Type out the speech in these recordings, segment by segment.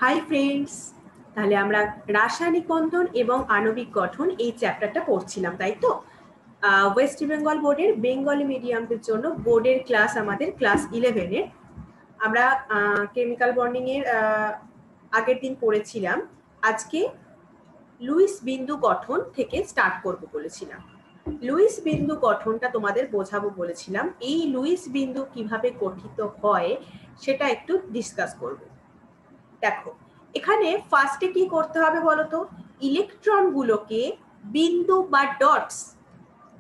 Hi friends, তাহলে আমরা রাসায়নিক বন্ধন এবং আণবিক গঠন এই চ্যাপ্টারটা পড়ছিলাম, তাই তো? ওয়েস্ট বেঙ্গল বোর্ডের বেঙ্গলি মিডিয়ামদের জন্য বোর্ডের ক্লাস আমাদের ক্লাস 11-এর। আমরা কেমিক্যাল বন্ডিং এর আগের দিন পড়েছিলাম। আজকে লুইস বিন্দু গঠন থেকে স্টার্ট করব বলেছিলাম। লুইস বিন্দু গঠনটা তোমাদের বোঝাবো বলেছিলাম। এই লুইস বিন্দু কিভাবে গঠিত হয় সেটা একটু ডিসকাস করব। দেখো, এখানে ফার্স্টে কি করতে হবে বলতো? ইলেকট্রনগুলোকে বিন্দু বা ডটস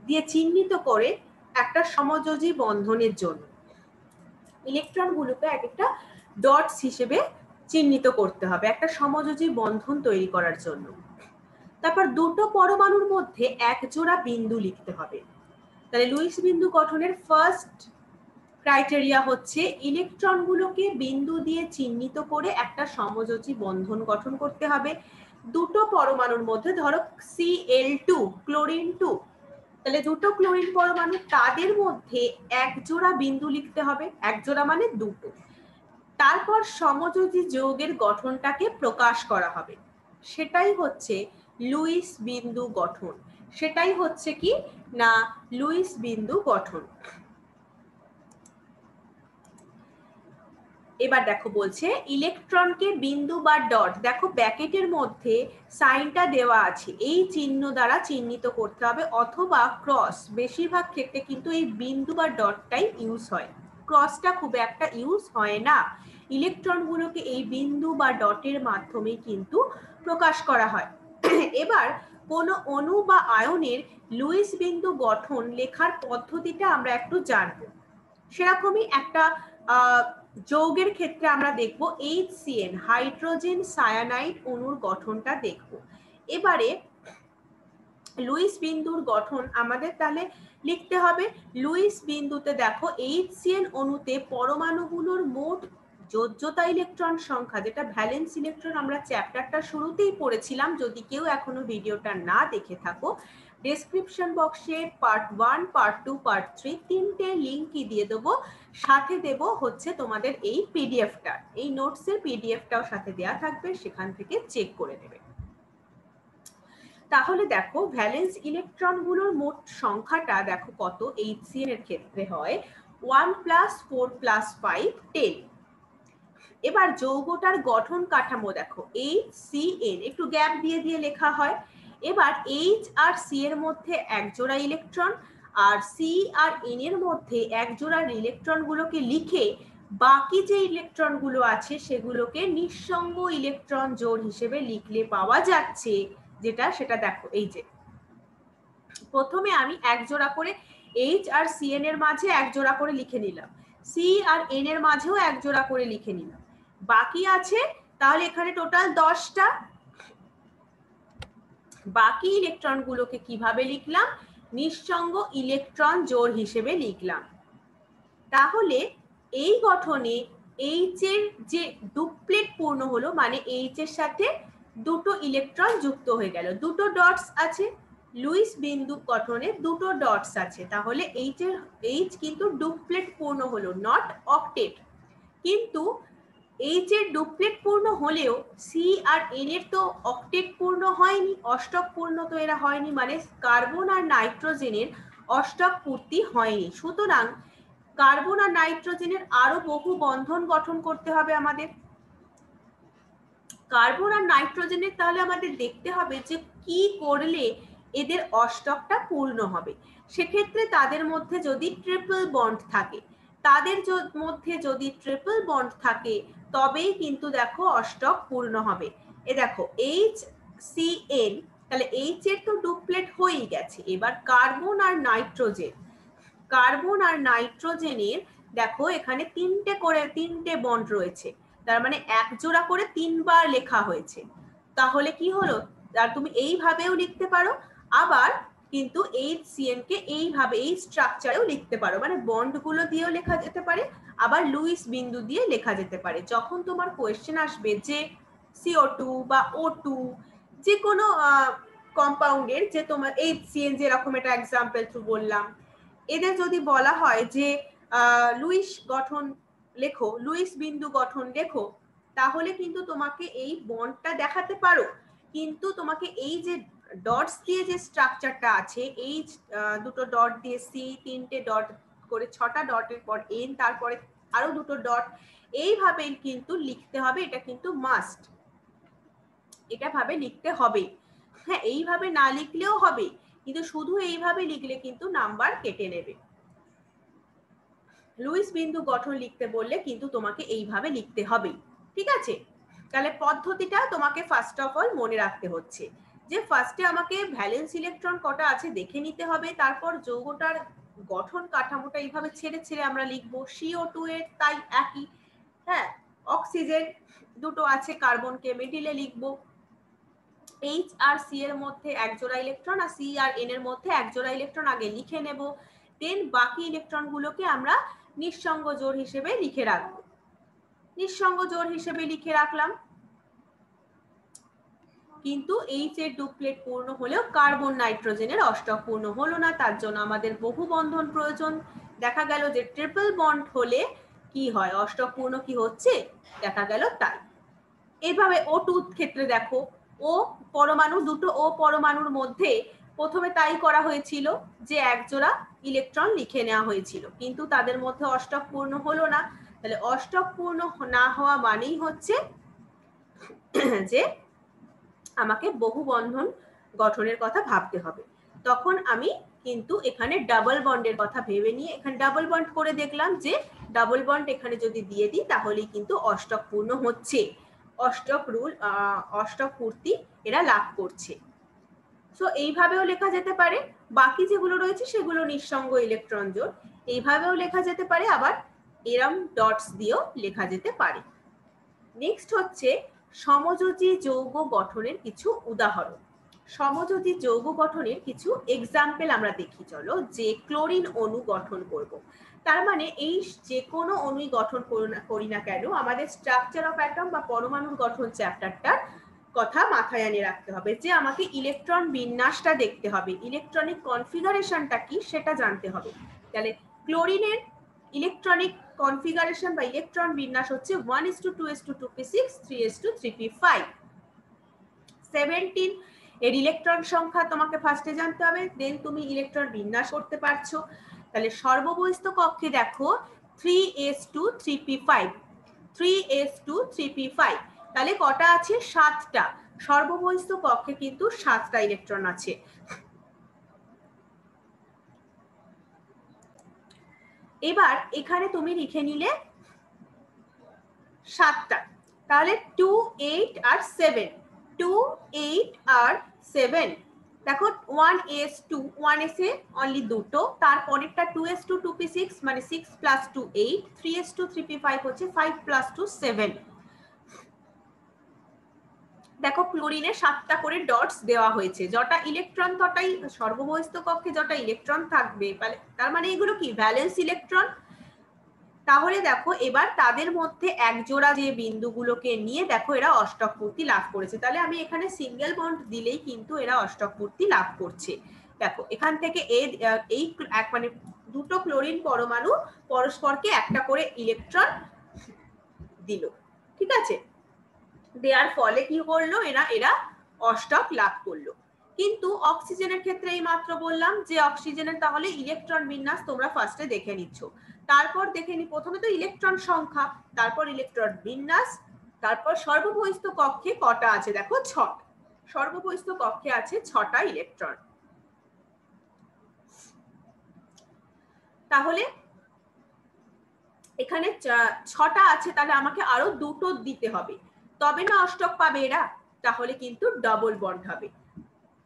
দিয়ে চিহ্নিত করে একটা সমযোজী বন্ধনের জন্য ইলেকট্রনগুলোকে একটা ডটস হিসেবে চিহ্নিত করতে হবে একটা সমযোজী বন্ধন তৈরি করার জন্য। তারপর দুটো পরমাণুর মধ্যে এক জোড়া বিন্দু লিখতে হবে। তাহলে লুইস বিন্দু গঠনের ফার্স্ট ক্রাইটেরিয়া হচ্ছে ইলেকট্রনগুলোকে বিন্দু দিয়ে চিহ্নিত করে একটা সমযোজী বন্ধন গঠন করতে হবে। দুটো পরমাণুর মধ্যে, ধরো Cl2 ক্লোরিন 2, তাহলে দুটো ক্লোরিন পরমাণু, তাদের মধ্যে এক জোড়া বিন্দু লিখতে হবে। এক জোড়া মানে দুটো। তারপর সমযোজী যৌগের গঠনটাকে প্রকাশ করা হবে, সেটাই হচ্ছে লুইস বিন্দু গঠন। সেটাই হচ্ছে কি না লুইস বিন্দু গঠন। এবার দেখো, বলছে ইলেকট্রনকে বিন্দু বা ডট, দেখো ব্র্যাকেটের মধ্যে সাইনটা দেওয়া আছে, এই চিহ্ন দ্বারা চিহ্নিত করতে হবে, অথবা ক্রস। বেশিরভাগ ক্ষেত্রে কিন্তু এই বিন্দু বা ডটটাই ইউজ হয়, ক্রসটা খুব একটা ইউজ হয় না। ইলেকট্রনগুলোকে এই বিন্দু বা ডটের মাধ্যমে কিন্তু প্রকাশ করা হয়। এবার কোনো অণু বা আয়নের লুইস বিন্দু গঠন লেখার পদ্ধতিটা আমরা একটু জানবো। সেরকমই একটা যৌগের ক্ষেত্রে আমরা দেখব HCN, হাইড্রোজেন সায়ানাইড অণুর গঠনটা দেখব। এবারে লুইস বিন্দুর গঠন আমাদের তাহলে লিখতে হবে। লুইস বিন্দুতে দেখো HCN অণুতে পরমাণুগুলোর মোট যোজ্যতা ইলেকট্রন সংখ্যা, যেটা ভ্যালেন্স ইলেকট্রন আমরা চ্যাপ্টারটা শুরুতেই পড়েছিলাম। যদি কেউ এখনো ভিডিওটা না দেখে থাকো, ডেসক্রিপশন বক্সে পার্ট 1, পার্ট 2, পার্ট 3 তিনটে লিঙ্কই দিয়ে দেবো। সাথে দেব হচ্ছে তোমাদের এই পিডিএফটা, এই নোটসের পিডিএফটাও সাথে দেওয়া থাকবে, সেখান থেকে চেক করে নেবে। তাহলে দেখো, ভ্যালেন্স ইলেকট্রনগুলোর মোট সংখ্যাটা দেখো কত HCN এর ক্ষেত্রে হয় 1 + 4 + 5 10। এবার যৌগটার গঠন কাঠামো দেখো HCN, একটু গ্যাপ দিয়ে দিয়ে লেখা হয়। এবার H আর C এর মধ্যে এক জোড়া ইলেকট্রন, আর C আর N এর মধ্যে এক জোড়া ইলেকট্রনগুলোকে লিখে বাকি যে ইলেকট্রনগুলো আছে সেগুলোকে নিঃসঙ্গ ইলেকট্রন জোড় হিসেবে লিখলে পাওয়া যাচ্ছে যেটা, সেটা দেখো। এই যে প্রথমে আমি এক জোড়া করে H আর CN এর মাঝে এক জোড়া করে লিখে নিলাম, C আর N এর মাঝেও এক জোড়া করে লিখে নিলাম, বাকি আছে তাহলে এখানে টোটাল 10টা। বাকি ইলেকট্রনগুলোকে কিভাবে লিখলাম? নিঃসঙ্গ ইলেকট্রন জোড় হিসেবে লিখলাম। তাহলে এই গঠনে H এর যে ডুপ্লেট পূর্ণ হলো, মানে H এর সাথে দুটো ইলেকট্রন যুক্ত হয়ে গেল, দুটো ডটস আছে। লুইস বিন্দু গঠনে দুটো ডটস আছে, তাহলে H কিন্তু ডুপ্লেট পূর্ণ হলো, নট অক্টেট। কিন্তু H এর ডুপ্লেট পূর্ণ হলেও C আর N এর তো অক্টেট পূর্ণ হয়নি, অষ্টক পূর্ণ তো এরা হয়নি, মানে কার্বন আর নাইট্রোজেনের অষ্টক পূর্তি হয়নি। সুতরাং কার্বন আর নাইট্রোজেনের আরো বহু বন্ধন গঠন করতে হবে আমাদের। কার্বন আর নাইট্রোজেনের তাহলে আমাদের দেখতে হবে যে কি করলে এদের অষ্টকটা পূর্ণ হবে। সেক্ষেত্রে তাদের মধ্যে যদি ট্রিপল বন্ড থাকে, তবেই কিন্তু দেখো অষ্টক পূর্ণ হবে। এ দেখো HCN, তাহলে H এর তো ডুপ্লেট হয়েই গেছে। এবার কার্বন আর নাইট্রোজেনের দেখো এখানে তিনটে বন্ড রয়েছে, তার মানে এক জোড়া করে 3 বার লেখা হয়েছে। তাহলে কি হলো, আর তুমি এইভাবেও লিখতে পারো, আবার কিন্তু HCN কে এইভাবে এই স্ট্রাকচারেও লিখতে পারো, মানে বন্ডগুলো দিয়েও লেখা যেতে পারে, আবার লুইস বিন্দু দিয়ে লেখা যেতে পারে। যখন তোমার কোয়েশ্চেন আসবে যে CO2 বা O2 যে কোনো কম্পাউন্ডের, যে তোমার HCN যেরকম এটা এক্সাম্পল থ্রু বললাম, এদের যদি বলা হয় যে লুইস বিন্দু গঠন লেখো, তাহলে কিন্তু তোমাকে এই বন্ডটা দেখাতে পারো, কিন্তু তোমাকে এই যে ডটস দিয়ে যে স্ট্রাকচারটা আছে, এই দুটো ডট দিয়ে সি, তিনটে ডট করে 6টা ডটের পর এন, তারপরে আরো দুটো ডট, এইভাবে কিন্তু লিখতে হবে। এটা কিন্তু মাস্ট, এটা ভাবে লিখতে হবে। হ্যাঁ, এইভাবে না লিখলেও হবে, কিন্তু শুধু এইভাবে লিখলে কিন্তু নাম্বার কেটে নেবে। লুইস বিন্দু গঠন লিখতে বললে কিন্তু তোমাকে এইভাবে লিখতে হবে, ঠিক আছে? তাহলে পদ্ধতিটা তোমাকে ফার্স্ট অফ অল মনে রাখতে হচ্ছে যে ফার্স্টে আমাকে ভ্যালেন্স ইলেকট্রন কটা আছে দেখে নিতে হবে, তারপর যৌগটার গঠন কাঠামোটা এইভাবে ছেড়ে ছেড়ে আমরা লিখবো। CO2 এর তাই একই, হ্যাঁ, অক্সিজেন দুটো আছে, কার্বনকে মিডিলে লিখবো। H আর C এর মধ্যে এক জোড়া ইলেকট্রন, আর C আর N এর মধ্যে এক জোড়া ইলেকট্রন আগে লিখে নেব। দেন বাকি ইলেকট্রন গুলোকে আমরা নিঃসঙ্গ জোড় হিসেবে লিখে রাখবো। নিঃসঙ্গ জোড় হিসেবে লিখে রাখলাম। কিন্তু H এর ডুপ্লেট পূর্ণ হলেও কার্বন নাইট্রোজেনের অষ্টক পূর্ণ হলো না, তার জন্য আমাদের বহু বন্ধন প্রয়োজন। দেখা গেল যে ট্রিপল বন্ড হলে কি হয়, অষ্টক পূর্ণ কি হচ্ছে, দেখা গেল তাই। এইভাবে O2 ক্ষেত্রে দেখো, ও পরমাণু, দুটো ও পরমাণুর মধ্যে প্রথমে তাই করা হয়েছিল যে এক জোড়া ইলেকট্রন লিখে নেওয়া হয়েছিল, কিন্তু তাদের মধ্যে অষ্টক পূর্ণ হলো না। তাহলে অষ্টক পূর্ণ না হওয়া মানেই হচ্ছে যে আমাকে বহু বন্ধন গঠনের কথা ভাবতে হবে। তখন আমি কিন্তু এখানে ডাবল বন্ডের কথা ভেবে নিয়ে এখানে ডাবল বন্ড করে দেখলাম যে ডাবল বন্ড এখানে যদি দিয়ে দিই তাহলেই কিন্তু অষ্টক পূর্ণ হচ্ছে, অষ্টক রুল, অষ্টক পূর্তি এরা লাভ করছে। সো এইভাবেও লেখা যেতে পারে। বাকি যেগুলো রয়েছে সেগুলো নিঃসঙ্গ ইলেকট্রন জোড়, এইভাবেও লেখা যেতে পারে, আবার এরম ডটস দিয়েও লেখা যেতে পারে। নেক্সট হচ্ছে সমযোজী যৌগ গঠনের কিছু উদাহরণ। সমযোজী যৌগ গঠনের কিছু এক্সাম্পল আমরা দেখি চলো। যে ক্লোরিন অণু গঠন করব, তার মানে এই যে কোনো অণুই গঠন করি না কেন, আমাদের স্ট্রাকচার অফ অ্যাটম বা পরমাণুর গঠন চ্যাপ্টারটার কথা মাথায় এনে রাখতে হবে, যে আমাকে ইলেকট্রন বিন্যাসটা দেখতে হবে, ইলেকট্রনিক কনফিগারেশনটা কি সেটা জানতে হবে। তাহলে ক্লোরিনের ইলেকট্রনিক কনফিগারেশন বা ইলেকট্রন বিন্যাস হচ্ছে 1:2:2p6 3:3p5। 17 এর ইলেকট্রন সংখ্যা তোমাকে ফার্স্টে জানতে হবে, দেন তুমি ইলেকট্রন বিন্যাস করতে পারছো। তাহলে সর্ববহিস্থ কক্ষে দেখো 3s2 3p5, 3s2 3p5, তাহলে কটা আছে, 7টা। সর্ববহিস্থ কক্ষে কিন্তু 7টা ইলেকট্রন আছে। এবার এখানে তুমি লিখে নিলে 7টা, তাহলে 2, 8 আর 7, 2, 8 আর 7। দেখো 1s2, 1s এ অনলি দুটো, তারপরেরটা 2s2 2p6 মানে 6 + 2 8, 3s2 3p5 হচ্ছে 5 + 2 7। দেখো ক্লোরিনে 7টা করে ডটস দেওয়া হয়েছে, যটা ইলেকট্রন তটাই সর্ববহিস্থ কক্ষে যটা ইলেকট্রন থাকবে, তার মানে এগুলো কি ভ্যালেন্স ইলেকট্রন। তাহলে দেখো এবার তাদের মধ্যে এক জোড়া যে বিন্দুগুলোকে নিয়ে দেখো এরা অষ্টক পূর্তি লাভ করেছে, তাহলে আমি এখানে সিঙ্গেল বন্ড দিলেই কিন্তু এরা অষ্টক পূর্তি লাভ করছে। দেখো এখান থেকে এই মানে দুটো ক্লোরিন পরমাণু পরস্পরকে একটা করে ইলেকট্রন দিল, ঠিক আছে, দেওয়ার ফলে কি করলো, এরা অষ্টক লাভ করলো। কিন্তু অক্সিজেনের ক্ষেত্রে এই মাত্র বললাম যে অক্সিজেনের তাহলে ইলেকট্রন বিন্যাস তোমরা ফার্স্টে দেখে নিচ্ছ, তারপর দেখে নি প্রথমে তো ইলেকট্রন সংখ্যা, তারপর ইলেকট্রন বিন্যাস, তারপর সর্ববহিস্থ কক্ষে কটা আছে, দেখো 6টা। সর্ববহিস্থ কক্ষে আছে 6টা ইলেকট্রন। তাহলে এখানে 6টা আছে, তাহলে আমাকে আরো দুটো দিতে হবে, তবে না অষ্টক পাবে এরা, তাহলে কিন্তু ডবল বন্ড হবে।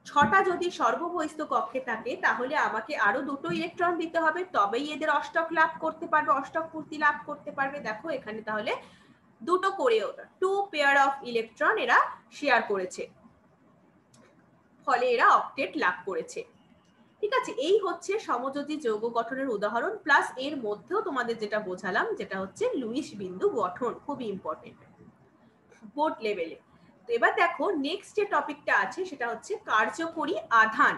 6টা যদি সর্ববহিস্থ কক্ষে থাকে তাহলে আমাকে আরো দুটো ইলেকট্রন দিতে হবে, তবেই এদের অষ্টক লাভ করতে পারবে, অষ্টক পূর্তি লাভ করতে পারবে। দেখো এখানে তাহলে দুটো করে 2 পেয়ার অফ ইলেকট্রন এরা শেয়ার করেছে, ফলে এরা অক্টেট লাভ করেছে। ঠিক আছে, এই হচ্ছে সমযোজী যৌগ গঠনের উদাহরণ, প্লাস এর মধ্যেও তোমাদের যেটা বোঝালাম যেটা হচ্ছে লুইস বিন্দু গঠন, খুবই ইম্পর্টেন্ট বোর্ড লেভেলে। তো এবার দেখো নেক্সট যে টপিকটা আছে সেটা হচ্ছে কার্যকরী আধান,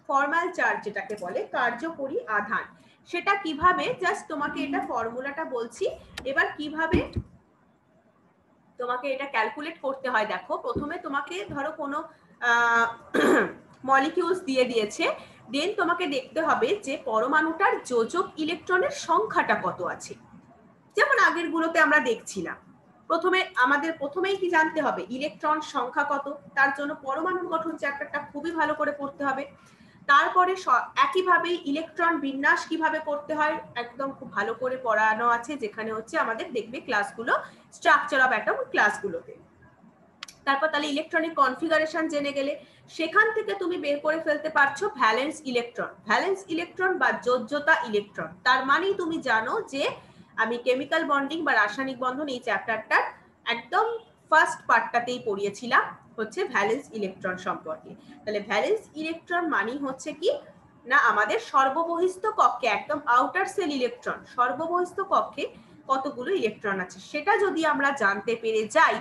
ফর্মাল চার্জ যেটাকে বলে কার্যকরী আধান। সেটা কিভাবে, জাস্ট তোমাকে এটা ফর্মুলাটা বলছি, এবার কিভাবে তোমাকে এটা ক্যালকুলেট করতে হয়। দেখো প্রথমে তোমাকে ধরো কোনো মলিকিউলস দিয়ে দিয়েছে, দেন তোমাকে দেখতে হবে যে পরমাণুটার যোজক ইলেকট্রনের সংখ্যাটা কত আছে। যেমন আগের গুলোতে আমরা দেখছিলাম, প্রথমেই কি জানতে হবে ইলেকট্রন সংখ্যা কত, তার জন্য পরমাণুর গঠন চ্যাপ্টারটা খুবই ভালো করে পড়তে হবে। তারপরে একইভাবে ইলেকট্রন বিন্যাস কিভাবে করতে হয় একদম খুব ভালো করে পড়ানো আছে, যেখানে হচ্ছে আমাদের দেখবে ক্লাসগুলো স্ট্রাকচার অফ অ্যাটম ক্লাসগুলোতে। তারপর তাহলে ইলেকট্রনিক কনফিগারেশন জেনে গেলে সেখান থেকে তুমি বের করে ফেলতে পারছো ভ্যালেন্স ইলেকট্রন। ভ্যালেন্স ইলেকট্রন বা যোজ্যতা ইলেকট্রন, তার মানেই তুমি জানো যে আমি কেমিক্যাল বন্ডিং বা রাসায়নিক বন্ধন এই চ্যাপ্টারটার একদম ফার্স্ট পার্টটাতেই পড়িয়েছিলাম হচ্ছে ভ্যালেন্স ইলেকট্রন সম্পর্কে। তাহলে ভ্যালেন্স ইলেকট্রন মানেই হচ্ছে কি না আমাদের সর্ববহিস্থ কক্ষে একদম আউটার সেল ইলেকট্রন, সর্ববহিস্থ কক্ষে কতগুলো ইলেকট্রন আছে সেটা যদি আমরা জানতে পেরে যাই,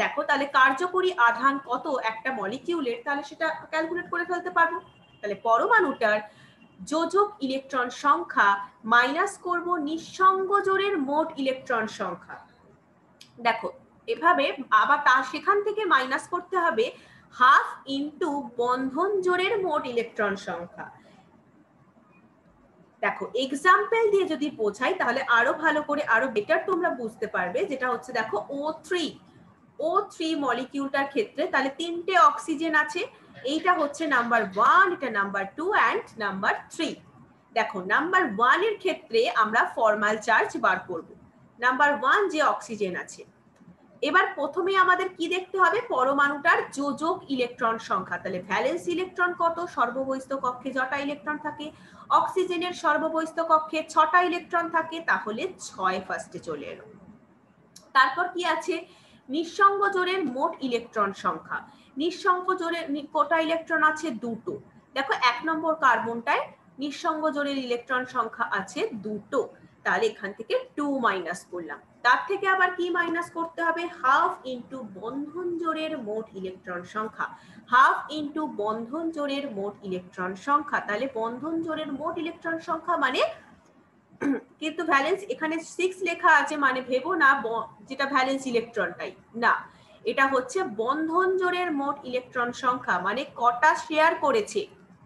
দেখো তাহলে কার্যকরী আধান কত একটা মলিকিউলের, তাহলে সেটা ক্যালকুলেট করে ফেলতে পারবো। তাহলে পরমাণুটার যোজক ইলেকট্রন সংখ্যা মাইনাস করব নিঃসঙ্গ জোড়ের মোট ইলেকট্রন সংখ্যা। দেখো এভাবে আবার সেখান থেকে মাইনাস করতে হবে হাফ ইন্টু বন্ধন জোড়ের মোট ইলেকট্রন সংখ্যা। দেখো এক্সাম্পল দিয়ে যদি বোঝাই তাহলে আরো ভালো করে আরো বেটার তোমরা বুঝতে পারবে। যেটা হচ্ছে দেখো O3 মলিকিউলটার ক্ষেত্রে তাহলে 3টে অক্সিজেন আছে, এইটা হচ্ছে নাম্বার 1, এটা নাম্বার 2 এন্ড নাম্বার 3। দেখো নাম্বার 1 এর ক্ষেত্রে আমরা ফরমাল চার্জ বার করব। নাম্বার 1 যে অক্সিজেন আছে, এবার প্রথমে আমাদের কি দেখতে হবে পরমাণুটার যোজক ইলেকট্রন সংখ্যা। তাহলে ভ্যালেন্স ইলেকট্রন কত, সর্ববহিস্থ কক্ষে যটা ইলেকট্রন থাকে, অক্সিজেনের সর্ববহিস্থ কক্ষে 6টা ইলেকট্রন থাকে, তাহলে 6 ফার্স্টে চলে এলো। তারপর কি আছে নিঃসঙ্গ জোড়ের মোট ইলেকট্রন সংখ্যা। নিঃসঙ্গ জোড়ের কটা ইলেকট্রন আছে, 2টো। দেখো 1 নম্বর কার্বনটায় নিঃসঙ্গ জোড়ের ইলেকট্রন সংখ্যা আছে 2টো, তাহলে এখান থেকে 2 মাইনাস করলাম। তার থেকে আবার কি মাইনাস করতে হবে হাফ ইন্টু বন্ধন জোড়ের মোট ইলেকট্রন সংখ্যা। হাফ ইন্টু বন্ধন জোড়ের মোট ইলেকট্রন সংখ্যা, তাহলে বন্ধন জোড়ের মোট ইলেকট্রন সংখ্যা মানে, কিন্তু ভ্যালেন্স এখানে 6 লেখা আছে মানে ভেবো না যেটা ভ্যালেন্স ইলেকট্রনটাই না, এটা হচ্ছে বন্ধন জোড়ের মোট ইলেকট্রন সংখ্যা মানে কটা শেয়ার করেছে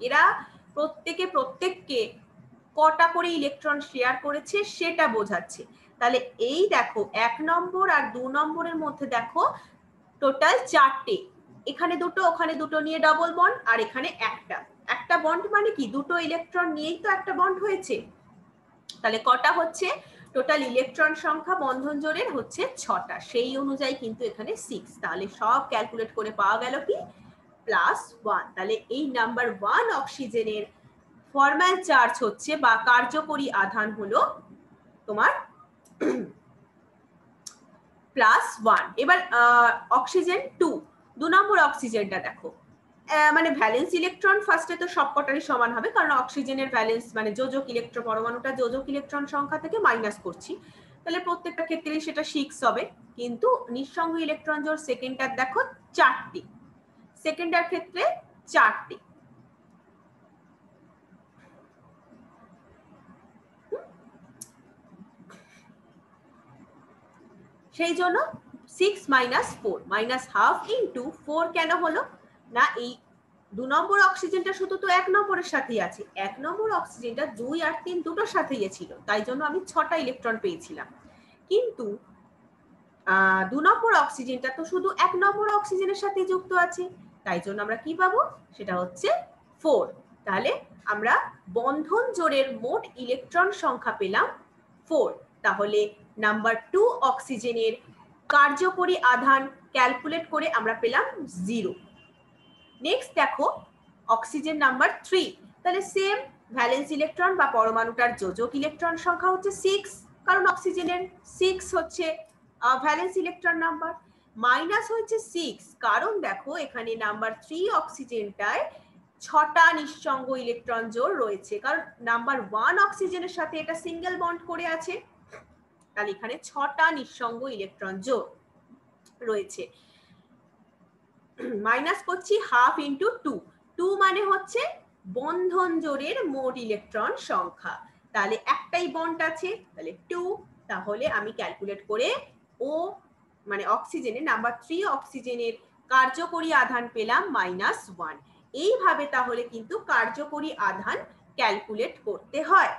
এরা, প্রত্যেককে কটা করে ইলেকট্রন শেয়ার করেছে সেটা বোঝাচ্ছে। তাহলে এই দেখো 1 নম্বর আর 2 নম্বরের মধ্যে দেখো টোটাল 4টে, এখানে 2টো ওখানে 2টো নিয়ে ডবল বন্ড, আর এখানে একটা বন্ড মানে কি 2টো ইলেকট্রন নিয়েই তো একটা বন্ড হয়েছে। তাহলে কটা হচ্ছে টোটাল ইলেকট্রন সংখ্যা বন্ধন জোড়ের হচ্ছে 6টা, সেই অনুযায়ী কিন্তু এখানে 6। তাহলে সব ক্যালকুলেট করে পাওয়া গেল কি +1। তাহলে এই নাম্বার 1 অক্সিজেনের ফরমাল চার্জ হচ্ছে বা কার্যকরী আধান হলো তোমার +1। এবার অক্সিজেন 2 নম্বর অক্সিজেনটা দেখো, মানে ভ্যালেন্স ইলেকট্রন ফার্স্টে তো সবকটারই সমান হবে, কারণ অক্সিজেনের ভ্যালেন্স মানে যোজক ইলেকট্রন, পরমাণুটা যোজক ইলেকট্রন সংখ্যা থেকে মাইনাস করছি, তাহলে প্রত্যেকটা ক্ষেত্রেই সেটা 6 হবে। কিন্তু নিঃসঙ্গ ইলেকট্রন জোড় সেকেন্ডার দেখো 4টি, সেকেন্ডার ক্ষেত্রে 4টি। সেই জন্য 6 - 4 -হাফ ইন্টু 4 কেন হলো না, এই 2 নম্বর অক্সিজেনটা শুধু তো 1 নম্বরের সাথেই আছে, 1 নম্বর অক্সিজেনটা 2 আর 3 দুটোর সাথেই ছিল, তাই জন্য আমি 6টা ইলেকট্রন পেয়েছিলাম। কিন্তু 2 নম্বর অক্সিজেনটা তো শুধু 1 নম্বর অক্সিজেনের সাথে যুক্ত আছে, তাই জন্য আমরা কি পাবো সেটা হচ্ছে 4। তাহলে আমরা বন্ধন জোড়ের মোট ইলেকট্রন সংখ্যা পেলাম 4। তাহলে নাম্বার 2 অক্সিজেনের কার্যকরী আধান ক্যালকুলেট করে আমরা পেলাম 0। নেক্সট দেখো অক্সিজেন নাম্বার 3, তাহলে সেম ভ্যালেন্স ইলেকট্রন বা পরমাণুটার যোজক ইলেকট্রন সংখ্যা হচ্ছে 6, কারণ অক্সিজেনের 6 হচ্ছে ভ্যালেন্স ইলেকট্রন নাম্বার, মাইনাস হচ্ছে 6 কারণ দেখো এখানে নাম্বার 3 অক্সিজেনটায় 6টা নিঃসঙ্গ ইলেকট্রন জোড় রয়েছে, কারণ নাম্বার 1 অক্সিজেনের সাথে এটা সিঙ্গেল বন্ড করে আছে, তাহলে এখানে 6টা নিঃসঙ্গ ইলেকট্রন জোড় রয়েছে। মাইনাস করছি হাফ ইন্টু 2 মানে হচ্ছে বন্ধন জোড়ের মোট ইলেকট্রন সংখ্যা, তাহলে একটাই বন্ড আছে তাহলে 2, তাহলে আমি ক্যালকুলেট করে ও মানে অক্সিজেনের নাম্বার 3 অক্সিজেনের কার্যকরী আধান পেলাম -1। এইভাবে তাহলে কিন্তু কার্যকরী আধান ক্যালকুলেট করতে হয়।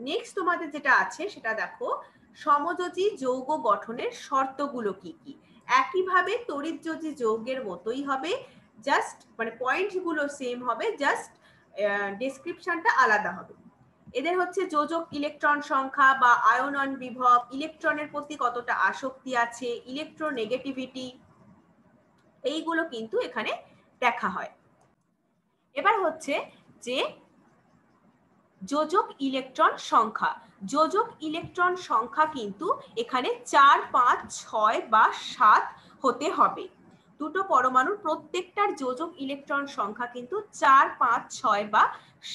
নেক্সট তোমাদের যেটা আছে সেটা দেখো, সমযোজী যৌগ গঠনের শর্তগুলো কি কি। একইভাবে তড়িৎযোজী যৌগের মতোই হবে, জাস্ট মানে পয়েন্টগুলো সেম হবে, জাস্ট ডেসক্রিপশনটা আলাদা হবে। এদের হচ্ছে যোজক ইলেকট্রন সংখ্যা বা আয়নন বিভব, ইলেকট্রনের প্রতি কতটা আসক্তি আছে, ইলেকট্রোনেগেটিভিটি, এইগুলো কিন্তু এখানে দেখা হয়। এবার হচ্ছে যে যোজক ইলেকট্রন সংখ্যা। যোজক ইলেকট্রন সংখ্যা কিন্তু এখানে 4, 5, 6 বা 7 হতে হবে। দুটো পরমাণুর প্রত্যেকটার যোজক ইলেকট্রন সংখ্যা কিন্তু 4, 5, 6 বা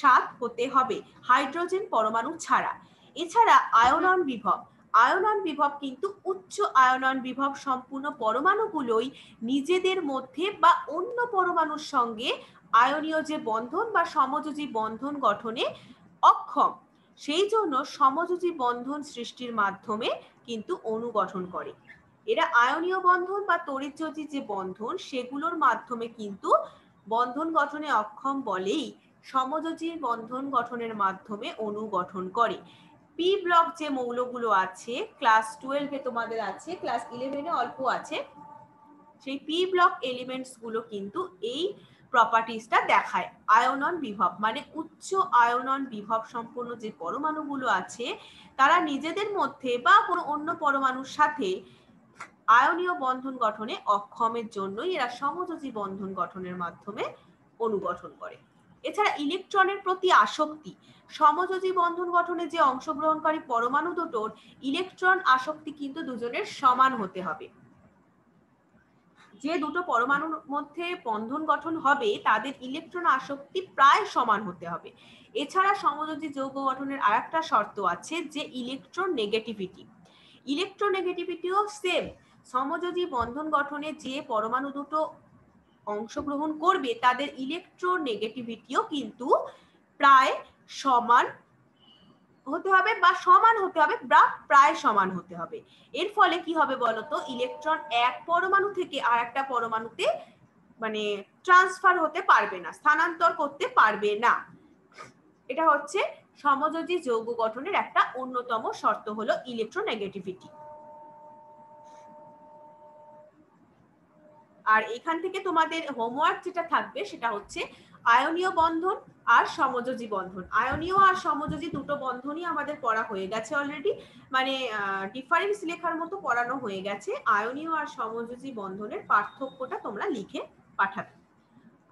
7 হতে হবে, হাইড্রোজেন পরমাণু ছাড়া। এছাড়া আয়নন বিভব, আয়নন বিভব কিন্তু উচ্চ আয়নন বিভব সম্পূর্ণ পরমাণুগুলোই নিজেদের মধ্যে বা অন্য পরমাণুর সঙ্গে আয়নীয় যে বন্ধন বা সমযোজী বন্ধন গঠনে অক্ষম, সেই জন্য সমযোজী বন্ধন সৃষ্টির মাধ্যমে কিন্তু অণু গঠন করে। এরা আয়নীয় বন্ধন বা তড়িৎযোজী যে বন্ধন সেগুলোর মাধ্যমে কিন্তু বন্ধন গঠনে অক্ষম বলেই সমযোজী বন্ধন গঠনের মাধ্যমে অণু গঠন করে। পি ব্লক যে মৌলগুলো আছে ক্লাস 12-এ তোমাদের আছে, ক্লাস 11-এ অল্প আছে, সেই পি ব্লক এলিমেন্টস গুলো কিন্তু এই প্রপার্টিসটা দেখায়। আয়নন বিভব মানে উচ্চ আয়নন বিভব সম্পন্ন যে পরমাণুগুলো আছে তারা নিজেদের মধ্যে বা কোনো অন্য পরমাণুর সাথে আয়নীয় বন্ধন গঠনে অক্ষমের জন্যই এরা সমযোজী বন্ধন গঠনের মাধ্যমে অণু গঠন করে। এছাড়া ইলেকট্রনের প্রতি আসক্তি, সমযোজী বন্ধন গঠনে যে অংশগ্রহণকারী পরমাণু দুটোর ইলেকট্রন আসক্তি কিন্তু দুজনের সমান হতে হবে। যে দুটো পরমাণুর মধ্যে বন্ধন গঠন হবে তাদের ইলেকট্রন আসক্তি প্রায় সমান হতে হবে। এছাড়া সমযোজী যৌগ গঠনের আরেকটা শর্ত আছে যে ইলেকট্রোনেগেটিভিটি। ইলেকট্রোনেগেটিভিটিও সেম, সমযোজী বন্ধন গঠনে যে পরমাণু দুটো অংশগ্রহণ করবে তাদের ইলেকট্রোনেগেটিভিটিও কিন্তু প্রায় সমান হতে হবে বা সমান হতে হবে বা প্রায় সমান হতে হবে। এর ফলে কি হবে বলতো, ইলেকট্রন এক পরমাণু থেকে আর একটা পরমাণুতে মানে ট্রান্সফার হতে পারবে না, স্থানান্তর করতে পারবে না। এটা হচ্ছে সমযোজী যৌগ গঠনের একটা অন্যতম শর্ত হলো ইলেকট্রোনেগেটিভিটি। আর এখান থেকে তোমাদের হোমওয়ার্ক যেটা থাকবে সেটা হচ্ছে আয়নীয় বন্ধন আর সমযোজী বন্ধন। আয়নীয় আর সমযোজী দুটো বন্ধনই আমাদের পড়া হয়ে গেছে অলরেডি, মানে ডিফারেন্স লেখার মতো পড়ানো হয়ে গেছে। আয়নীয় আর সমযোজী বন্ধনের পার্থক্যটা তোমরা লিখে পাঠাবে।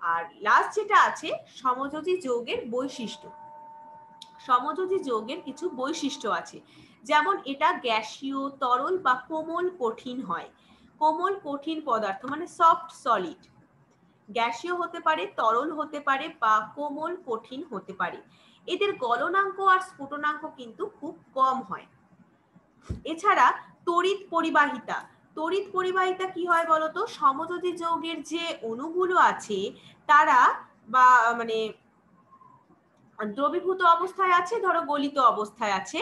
আর লাস্ট যেটা আছে সমযোজী যৌগের বৈশিষ্ট্য। সমযোজী যৌগের কিছু বৈশিষ্ট্য আছে, যেমন এটা গ্যাসীয়, তরল বা কোমল কঠিন হয়। কোমল কঠিন পদার্থ মানে সফট সলিড, গ্যাসীয় হতে পারে, তরল হতে পারে বা কোমল কঠিন হতে পারে। এদের গলনাঙ্ক আর স্ফুটনাঙ্ক কিন্তু খুব কম হয়। এছাড়া তড়িৎ পরিবাহিতা, তড়িৎ পরিবাহিতা কি হয় বলতো, সমযোজী যৌগের যে অণুগুলো আছে তারা বা মানে দ্রবীভূত অবস্থায় আছে, ধরো গলিত অবস্থায় আছে,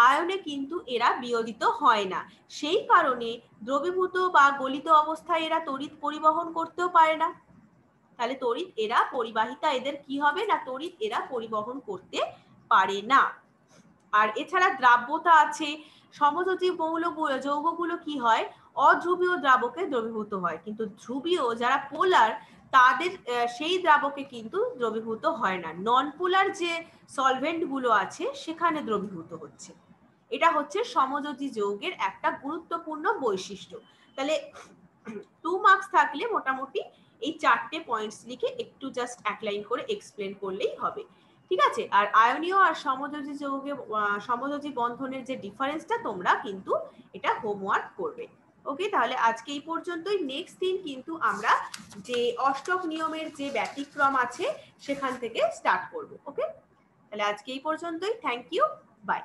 আয়নে কিন্তু এরা বিয়োজিত হয় না। সেই কারণে দ্রবীভূত বা গলিত অবস্থায় এরা তড়িৎ পরিবহন করতেও পারে না। তাহলে তড়িৎ এরা পরিবাহিতা এদের কি হবে না, তড়িৎ এরা পরিবহন করতে পারে না। আর এছাড়া দ্রাব্যতা আছে, সমযোজী মৌলগুলো যৌগগুলো কি হয়, অধ্রুবীয় দ্রাবকে দ্রবীভূত হয়, কিন্তু ধ্রুবীয় যারা পোলার তাদের সেই দ্রাবকে কিন্তু দ্রবীভূত হয় না। নন পোলার যে সলভেন্ট গুলো আছে সেখানে দ্রবীভূত হচ্ছে। এটা হচ্ছে সমযোজী যৌগের একটা গুরুত্বপূর্ণ বৈশিষ্ট্য। তাহলে 2 মার্কস থাকলে মোটামুটি এই 4টে পয়েন্টস লিখে একটু জাস্ট এক লাইন করে এক্সপ্লেন করলেই হবে, ঠিক আছে। আর আয়নীয় আর সমযোজী যৌগে সমযোজী বন্ধনের যে ডিফারেন্সটা তোমরা কিন্তু এটা হোমওয়ার্ক করবে। ওকে, তাহলে আজকে এই পর্যন্তই। নেক্সট দিন কিন্তু আমরা যে অষ্টক নিয়মের যে ব্যতিক্রম আছে সেখান থেকে স্টার্ট করব। ওকে, তাহলে আজকে এই পর্যন্তই। Thank you, by.